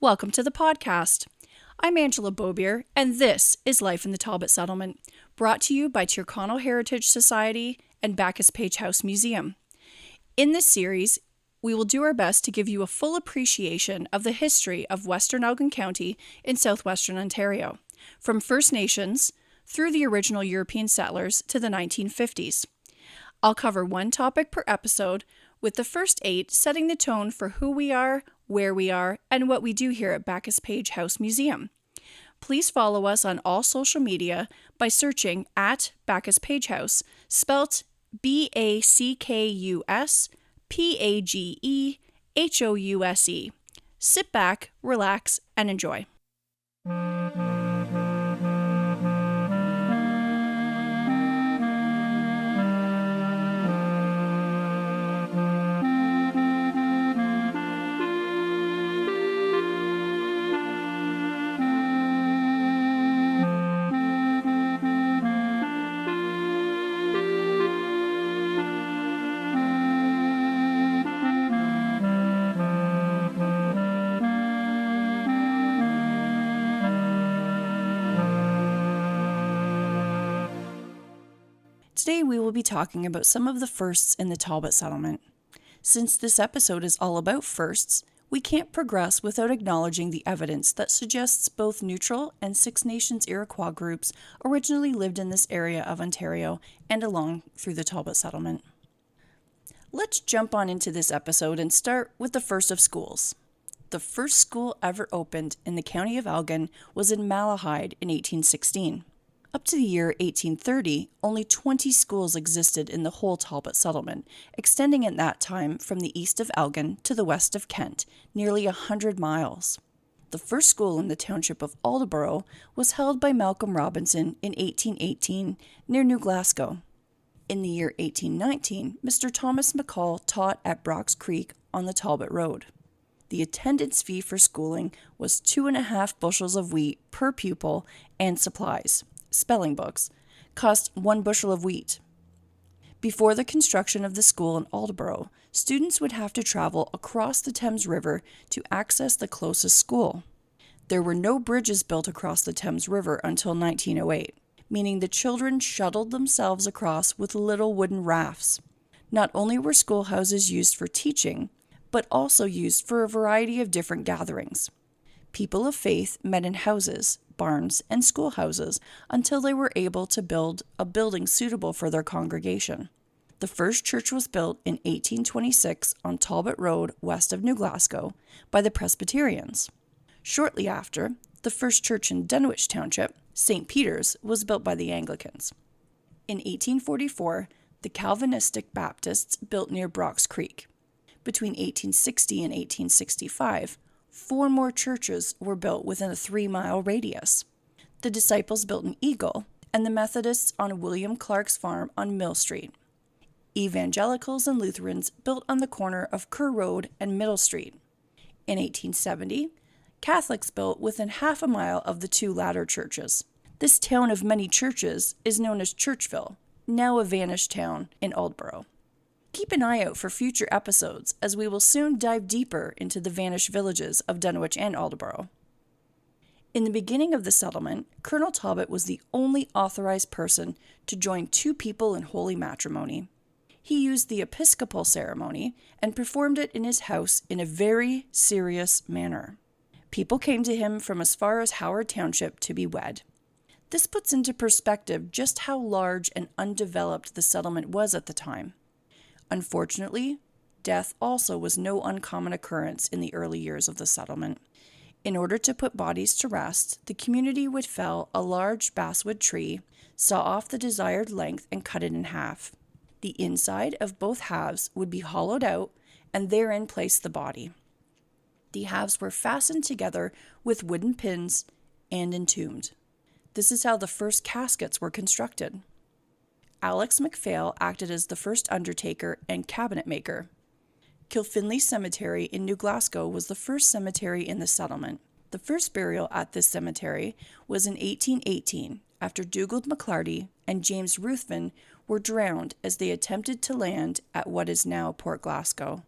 Welcome to the podcast. I'm Angela Bobier, and this is Life in the Talbot Settlement, brought to you by Turcano Heritage Society and Backus-Page House Museum. In this series, we will do our best to give you a full appreciation of the history of Western Elgin County in southwestern Ontario, from First Nations through the original European settlers to the 1950s. I'll cover one topic per episode, with the first 8 setting the tone for who we are, where we are, and what we do here at Backus-Page House Museum. Please follow us on all social media by searching at Backus-Page House, spelt BACKUSPAGEHOUSE. Sit back, relax, and enjoy. Today we will be talking about some of the firsts in the Talbot settlement. Since this episode is all about firsts, we can't progress without acknowledging the evidence that suggests both neutral and Six Nations Iroquois groups originally lived in this area of Ontario and along through the Talbot settlement. Let's jump on into this episode and start with the first of schools. The first school ever opened in the county of Elgin was in Malahide in 1816. Up to the year 1830, only 20 schools existed in the whole Talbot settlement, extending at that time from the east of Elgin to the west of Kent, nearly 100 miles. The first school in the township of Aldborough was held by Malcolm Robinson in 1818 near New Glasgow. In the year 1819, Mr. Thomas McCall taught at Brock's Creek on the Talbot Road. The attendance fee for schooling was 2.5 bushels of wheat per pupil and supplies. Spelling books, cost 1 bushel of wheat. Before the construction of the school in Aldborough, students would have to travel across the Thames River to access the closest school. There were no bridges built across the Thames River until 1908, meaning the children shuttled themselves across with little wooden rafts. Not only were schoolhouses used for teaching, but also used for a variety of different gatherings. People of faith met in houses, barns, and schoolhouses until they were able to build a building suitable for their congregation. The first church was built in 1826 on Talbot Road west of New Glasgow by the Presbyterians. Shortly after, the first church in Dunwich Township, St. Peter's, was built by the Anglicans. In 1844, the Calvinistic Baptists built near Brock's Creek. Between 1860 and 1865, 4 more churches were built within a 3-mile radius. The Disciples built in Eagle, and the Methodists on William Clark's farm on Mill Street. Evangelicals and Lutherans built on the corner of Kerr Road and Middle Street. In 1870, Catholics built within half a mile of the 2 latter churches. This town of many churches is known as Churchville, now a vanished town in Aldborough. Keep an eye out for future episodes, as we will soon dive deeper into the vanished villages of Dunwich and Aldborough. In the beginning of the settlement, Colonel Talbot was the only authorized person to join 2 people in holy matrimony. He used the Episcopal ceremony and performed it in his house in a very serious manner. People came to him from as far as Howard Township to be wed. This puts into perspective just how large and undeveloped the settlement was at the time. Unfortunately, death also was no uncommon occurrence in the early years of the settlement. In order to put bodies to rest, the community would fell a large basswood tree, saw off the desired length, and cut it in half. The inside of both halves would be hollowed out, and therein place the body. The halves were fastened together with wooden pins and entombed. This is how the first caskets were constructed. Alex MacPhail acted as the first undertaker and cabinet maker. Kilfinley Cemetery in New Glasgow was the first cemetery in the settlement. The first burial at this cemetery was in 1818, after Dougald McClarty and James Ruthven were drowned as they attempted to land at what is now Port Glasgow.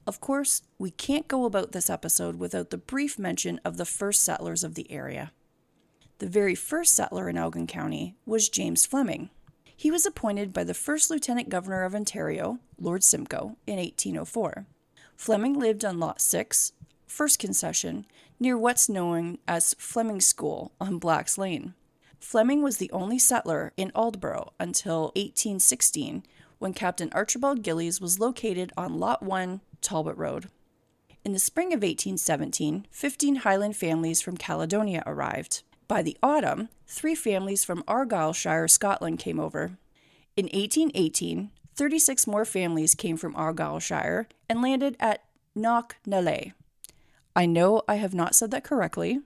Of course, we can't go about this episode without the brief mention of the first settlers of the area. The very first settler in Elgin County was James Fleming. He was appointed by the first Lieutenant Governor of Ontario, Lord Simcoe, in 1804. Fleming lived on Lot 6, First Concession, near what's known as Fleming School on Black's Lane. Fleming was the only settler in Aldborough until 1816, when Captain Archibald Gillies was located on Lot 1, Talbot Road. In the spring of 1817, 15 Highland families from Caledonia arrived. By the autumn, 3 families from Argyllshire, Scotland came over. In 1818, 36 more families came from Argyllshire and landed at Knocknallee. I know I have not said that correctly,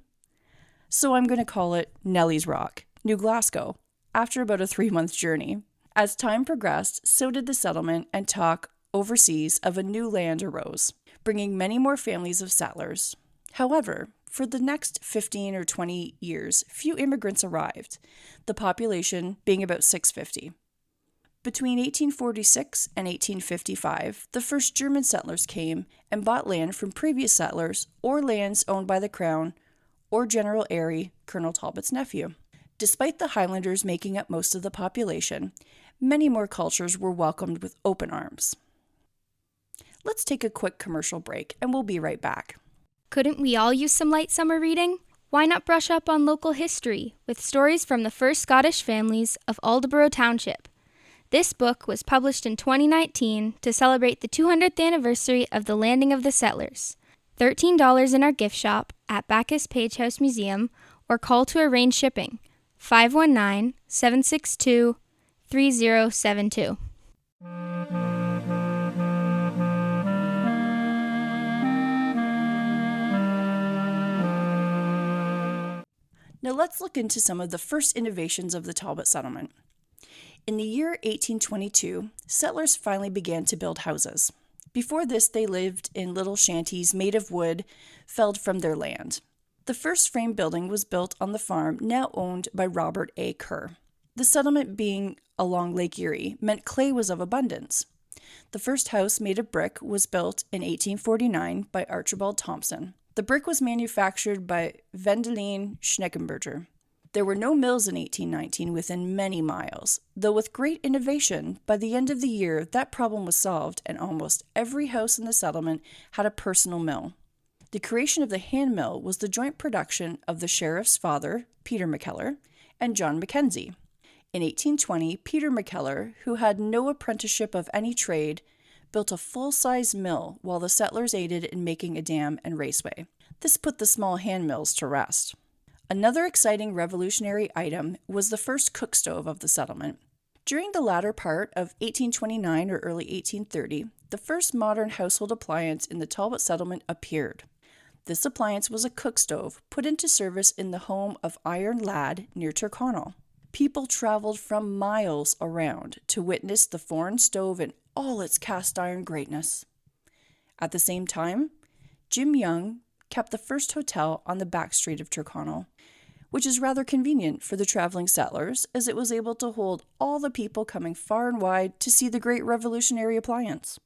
so I'm going to call it Nellie's Rock, New Glasgow, after about a 3-month journey. As time progressed, so did the settlement, and talk overseas of a new land arose, bringing many more families of settlers. However, for the next 15 or 20 years, few immigrants arrived, the population being about 650. Between 1846 and 1855, the first German settlers came and bought land from previous settlers or lands owned by the Crown or General Airy, Colonel Talbot's nephew. Despite the Highlanders making up most of the population, many more cultures were welcomed with open arms. Let's take a quick commercial break, and we'll be right back. Couldn't we all use some light summer reading? Why not brush up on local history with stories from the first Scottish families of Aldborough Township? This book was published in 2019 to celebrate the 200th anniversary of the landing of the settlers. $13 in our gift shop at Backus-Page House Museum, or call to arrange shipping, 519-762-3072. Now let's look into some of the first innovations of the Talbot settlement. In the year 1822, settlers finally began to build houses. Before this, they lived in little shanties made of wood felled from their land. The first frame building was built on the farm now owned by Robert A. Kerr. The settlement being along Lake Erie meant clay was of abundance. The first house made of brick was built in 1849 by Archibald Thompson. The brick was manufactured by Wendelin Schneckenberger. There were no mills in 1819 within many miles, though with great innovation, by the end of the year that problem was solved and almost every house in the settlement had a personal mill. The creation of the hand mill was the joint production of the sheriff's father, Peter McKellar, and John Mackenzie. In 1820, Peter McKellar, who had no apprenticeship of any trade, built a full-size mill while the settlers aided in making a dam and raceway. This put the small hand mills to rest. Another exciting revolutionary item was the first cook stove of the settlement. During the latter part of 1829 or early 1830, the first modern household appliance in the Talbot settlement appeared. This appliance was a cook stove put into service in the home of Iron Lad near Turcano. People traveled from miles around to witness the foreign stove in all its cast iron greatness. At the same time, Jim Young kept the first hotel on the back street of Turcano, which is rather convenient for the traveling settlers as it was able to hold all the people coming far and wide to see the great revolutionary appliance.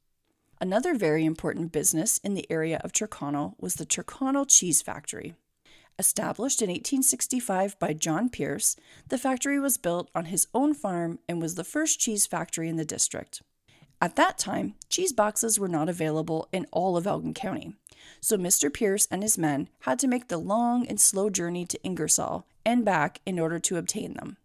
Another very important business in the area of Turcano was the Turcano Cheese Factory. Established in 1865 by John Pierce, the factory was built on his own farm and was the first cheese factory in the district. At that time, cheese boxes were not available in all of Elgin County, so Mr. Pierce and his men had to make the long and slow journey to Ingersoll and back in order to obtain them.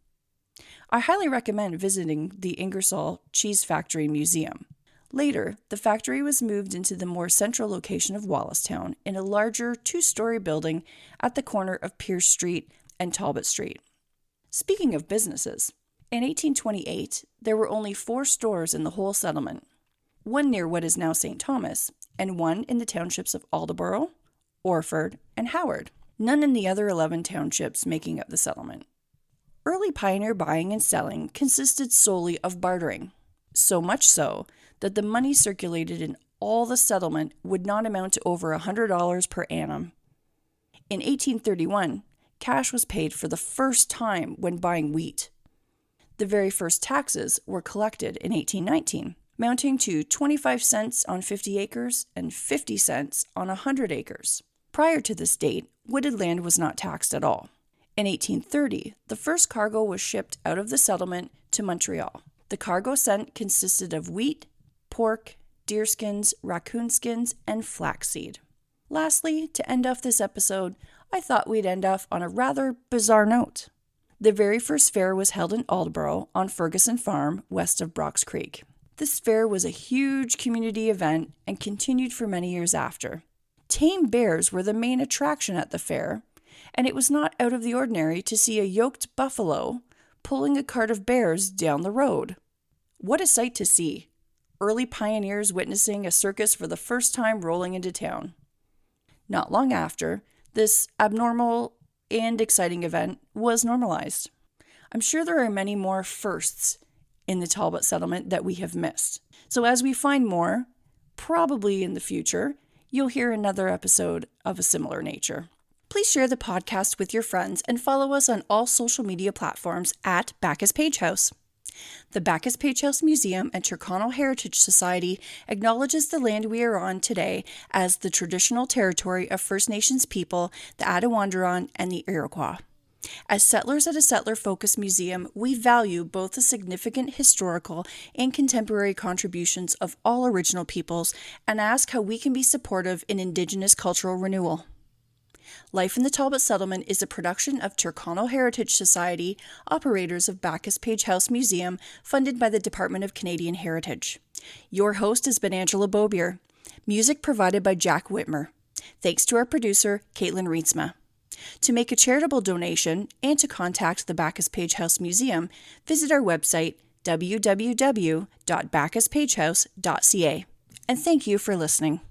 I highly recommend visiting the Ingersoll Cheese Factory Museum. Later, the factory was moved into the more central location of Wallacestown in a larger 2-story building at the corner of Pierce Street and Talbot Street. Speaking of businesses, in 1828, there were only 4 stores in the whole settlement, one near what is now St. Thomas, and one in the townships of Aldborough, Orford, and Howard, none in the other 11 townships making up the settlement. Early pioneer buying and selling consisted solely of bartering, so much so that the money circulated in all the settlement would not amount to over $100 per annum. In 1831, cash was paid for the first time when buying wheat. The very first taxes were collected in 1819. mounting to 25 cents on 50 acres and 50 cents on 100 acres. Prior to this date, wooded land was not taxed at all. In 1830, the first cargo was shipped out of the settlement to Montreal. The cargo sent consisted of wheat, pork, deerskins, raccoon skins, and flaxseed. Lastly, to end off this episode, I thought we'd end off on a rather bizarre note. The very first fair was held in Aldborough on Ferguson Farm, west of Brock's Creek. This fair was a huge community event and continued for many years after. Tame bears were the main attraction at the fair, and it was not out of the ordinary to see a yoked buffalo pulling a cart of bears down the road. What a sight to see! Early pioneers witnessing a circus for the first time rolling into town. Not long after, this abnormal and exciting event was normalized. I'm sure there are many more firsts in the Talbot settlement that we have missed. So as we find more, probably in the future, you'll hear another episode of a similar nature. Please share the podcast with your friends and follow us on all social media platforms at Backus-Page House. The Backus-Page House Museum and Turcano Heritage Society acknowledges the land we are on today as the traditional territory of First Nations people, the Attawandaron, and the Iroquois. As settlers at a settler-focused museum, we value both the significant historical and contemporary contributions of all original peoples and ask how we can be supportive in Indigenous cultural renewal. Life in the Talbot Settlement is a production of Turcano Heritage Society, operators of Backus-Page House Museum, funded by the Department of Canadian Heritage. Your host has been Angela Bobier. Music provided by Jack Witmer. Thanks to our producer, Katlyn Reintsma. To make a charitable donation and to contact the Backus-Page House Museum, visit our website, www.backuspagehouse.ca. And thank you for listening.